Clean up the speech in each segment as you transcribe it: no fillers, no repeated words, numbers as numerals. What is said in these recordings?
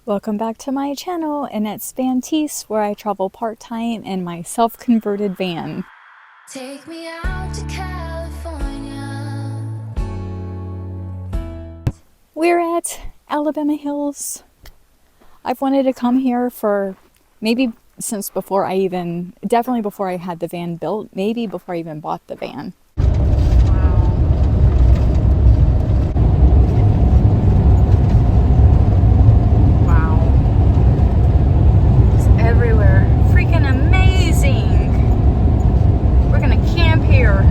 Welcome back to my channel, Annette's VanTease, where I travel part-time in my self-converted van. Take me out to California. We're at Alabama Hills. I've wanted to come here for maybe since definitely before I had the van built, maybe before I even bought the van. Everywhere. Freaking amazing. We're gonna camp here.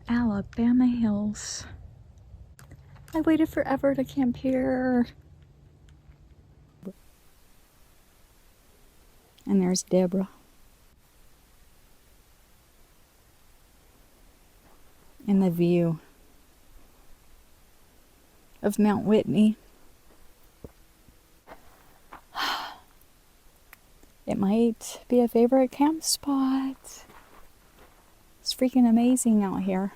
Alabama Hills. I waited forever to camp here. And there's Deborah. And the view of Mount Whitney. It might be a favorite camp spot. It's freaking amazing out here.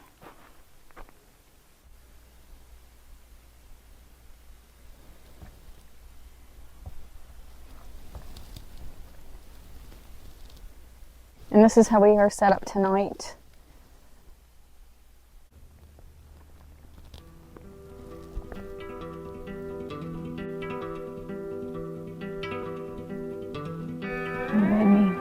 And this is how we are set up tonight. Whitney.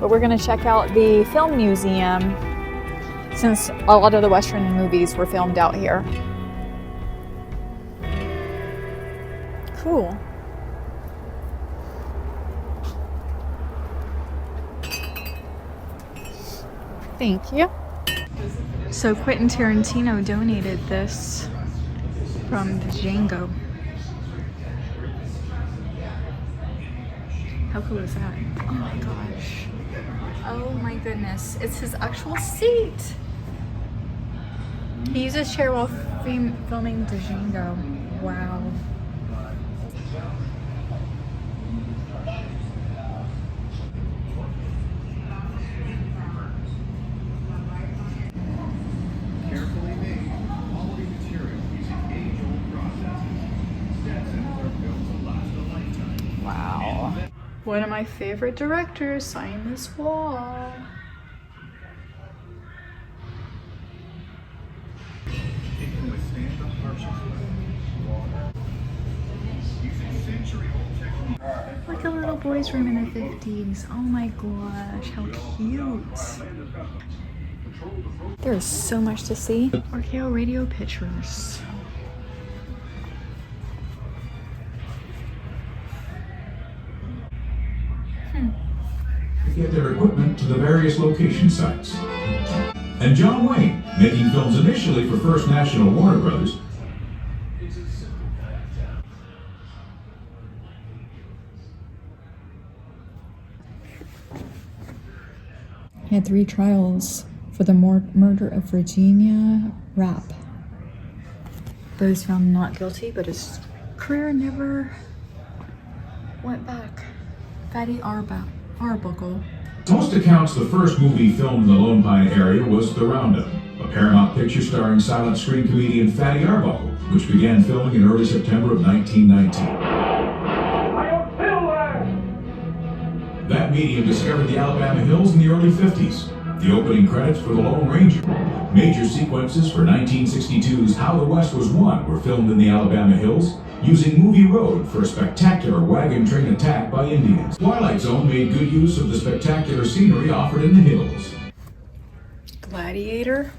But we're gonna check out the film museum since a lot of the Western movies were filmed out here. Cool. Thank you. So Quentin Tarantino donated this from Django. How cool is that? Oh my gosh. Oh my goodness. It's his actual seat. He uses chair while filming Django. Wow. Carefully made, quality material using age-old processes. Stetsons are built to last a lifetime. Wow. One of my favorite directors signed this wall. It can withstand the harshest weather. Using century-old technique. Like a little boy's room in the 50s. Oh my gosh, how cute. There's so much to see. RKO radio pictures. Get their equipment to the various location sites. And John Wayne, making films initially for First National Warner Brothers, had 3 trials for the murder of Virginia Rapp. But he was found not guilty, but his career never went back. Fatty Arbuckle. Most accounts, the first movie filmed in the Lone Pine area was The Roundup, a Paramount picture starring silent screen comedian Fatty Arbuckle, which began filming in early September of 1919. That medium discovered the Alabama Hills in the early 50s. The opening credits for The Lone Ranger. Major sequences for 1962's How the West Was Won were filmed in the Alabama Hills, using Movie Road for a spectacular wagon train attack by Indians. Twilight Zone made good use of the spectacular scenery offered in the hills. Gladiator.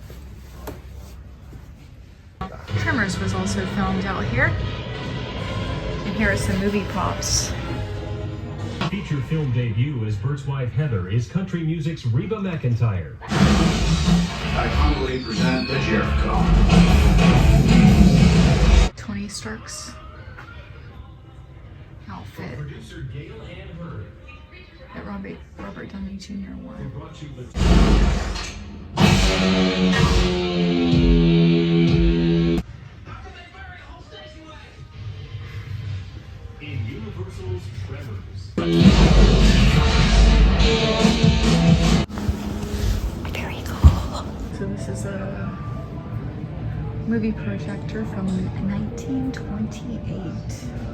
Tremors was also filmed out here. And here are some movie props. Feature film debut as Bert's wife Heather is country music's Reba McEntire. I humbly present the Jericho. Tony Stark's outfit Producer Gail Ann Hurd that Robert Downey Jr. wore. brought you the in Universal's Tremors. Very cool. So this is a movie projector from 1928.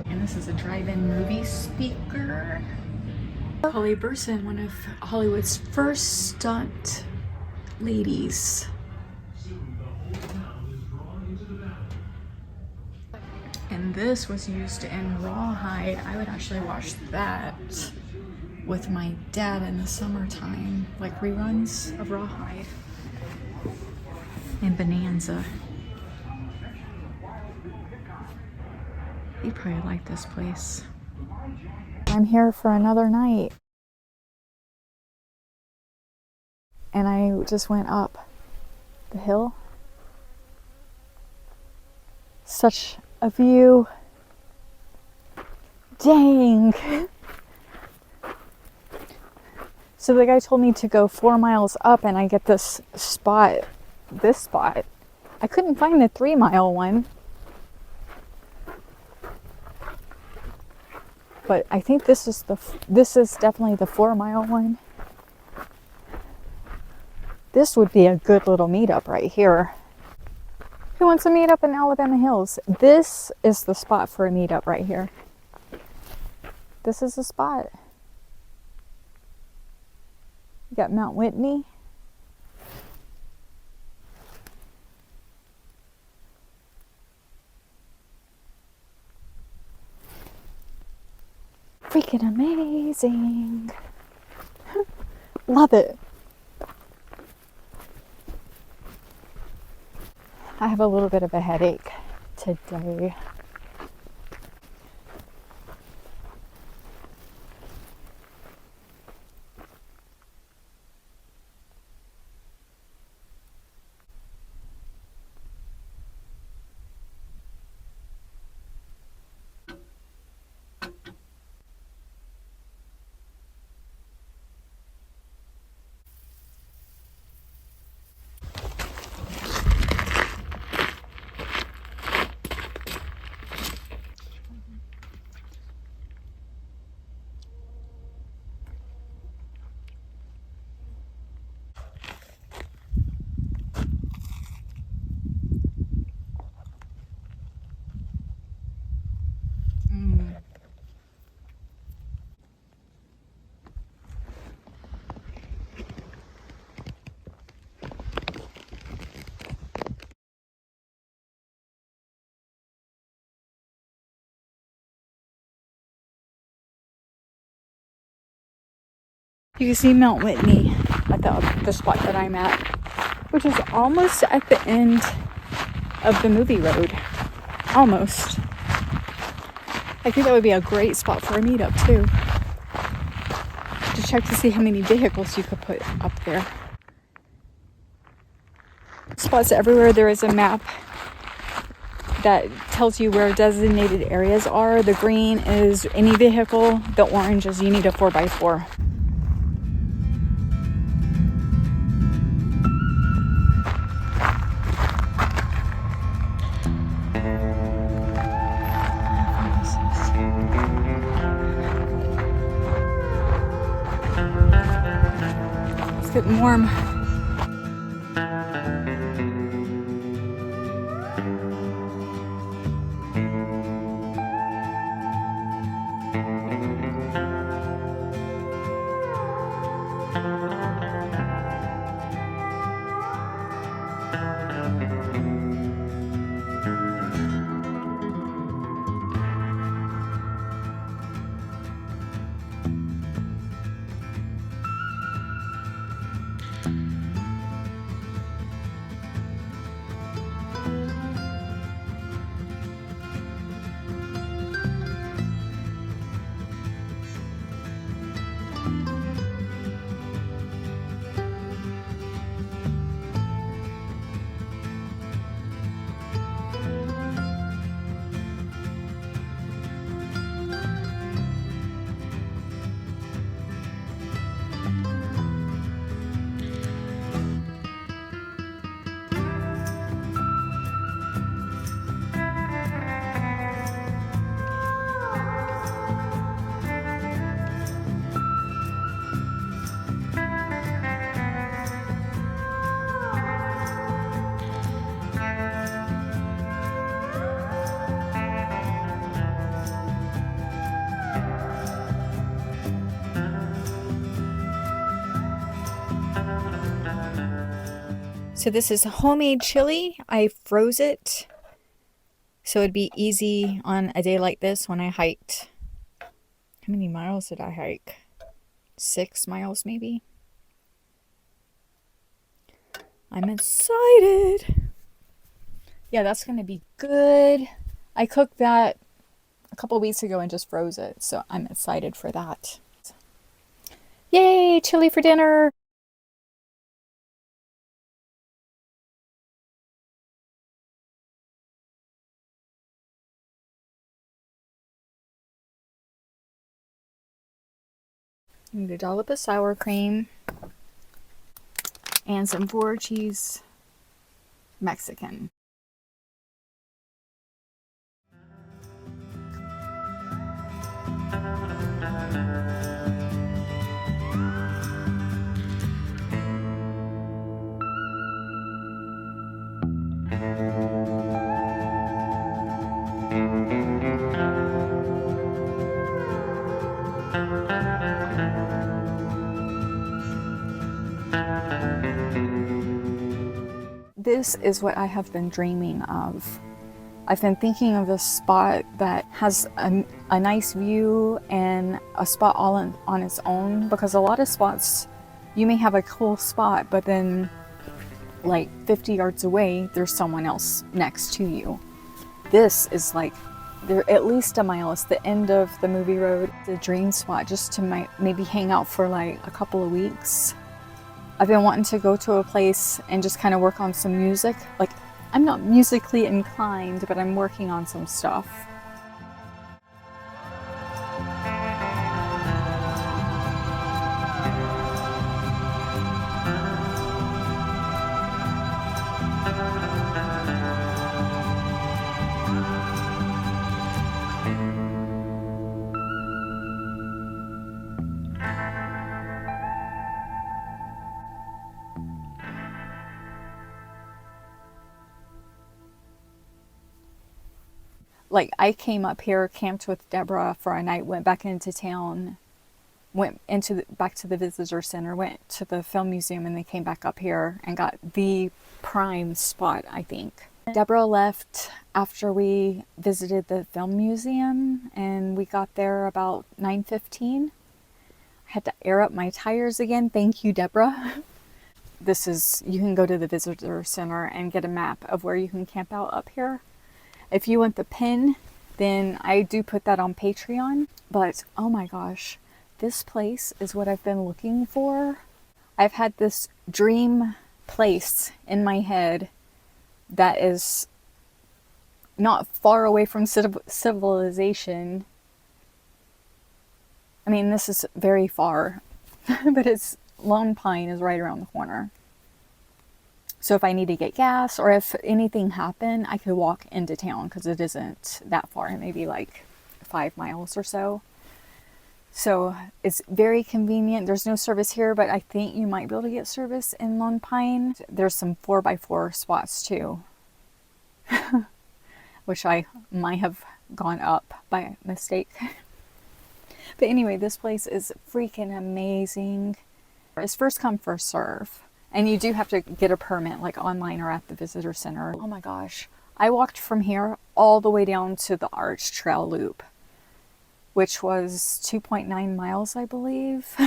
And this is a drive-in movie speaker. Holly Burson, one of Hollywood's first stunt ladies. And this was used in Rawhide. I would actually watch that with my dad in the summertime, like reruns of Rawhide and Bonanza. You probably like this place. I'm here for another night. And I just went up the hill. Such a view. Dang. So the guy told me to go 4 miles up and I get this spot. I couldn't find the 3-mile one. But I think this is definitely the 4-mile one. This would be a good little meetup right here. Who wants to meet up in Alabama Hills? This is the spot for a meetup right here. This is the spot. You got Mount Whitney. Freaking amazing. Love it. I have a little bit of a headache today. You can see Mount Whitney at the spot that I'm at, which is almost at the end of the movie road. Almost. I think that would be a great spot for a meetup too. To check to see how many vehicles you could put up there. Spots everywhere. There is a map that tells you where designated areas are. The green is any vehicle. The orange is you need a 4x4. getting warm. So this is homemade chili. I froze it so it'd be easy on a day like this when I hiked. How many miles did I hike? 6 miles maybe? I'm excited. Yeah, that's gonna be good. I cooked that a couple weeks ago and just froze it, so I'm excited for that. Yay, chili for dinner! I'm going to dollop of sour cream and some 4 cheese Mexican. This is what I have been dreaming of. I've been thinking of a spot that has a nice view and a spot all on its own, because a lot of spots, you may have a cool spot, but then like 50 yards away, there's someone else next to you. This is like, they're at least a mile. It's the end of the movie road. The dream spot just to maybe hang out for like a couple of weeks. I've been wanting to go to a place and just kind of work on some music. Like, I'm not musically inclined, but I'm working on some stuff. Like, I came up here, camped with Deborah for a night, went back into town, back to the visitor center, went to the film museum, and then came back up here and got the prime spot, I think. Deborah left after we visited the film museum, and we got there about 9:15. I had to air up my tires again. Thank you, Deborah. You can go to the visitor center and get a map of where you can camp out up here. If you want the pin, then I do put that on Patreon. But oh my gosh, this place is what I've been looking for. I've had this dream place in my head that is not far away from civilization. I mean, this is very far, but Lone Pine is right around the corner. So if I need to get gas or if anything happened, I could walk into town because it isn't that far, maybe like 5 miles or so. So it's very convenient. There's no service here, but I think you might be able to get service in Lone Pine. There's some 4x4 spots too, which I might have gone up by mistake. But anyway, this place is freaking amazing. It's first come, first serve. And you do have to get a permit, like online or at the visitor center. Oh my gosh. I walked from here all the way down to the Arch Trail Loop, which was 2.9 miles, I believe.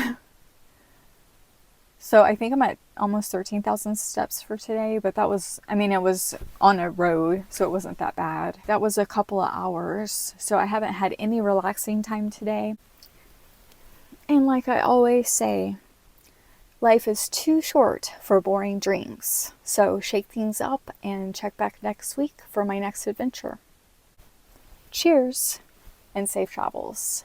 So I think I'm at almost 13,000 steps for today, but that was, I mean, it was on a road, so it wasn't that bad. That was a couple of hours, so I haven't had any relaxing time today. And like I always say, life is too short for boring dreams. So shake things up and check back next week for my next adventure. Cheers and safe travels.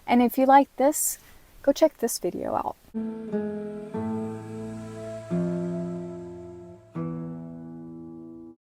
And if you like this, go check this video out.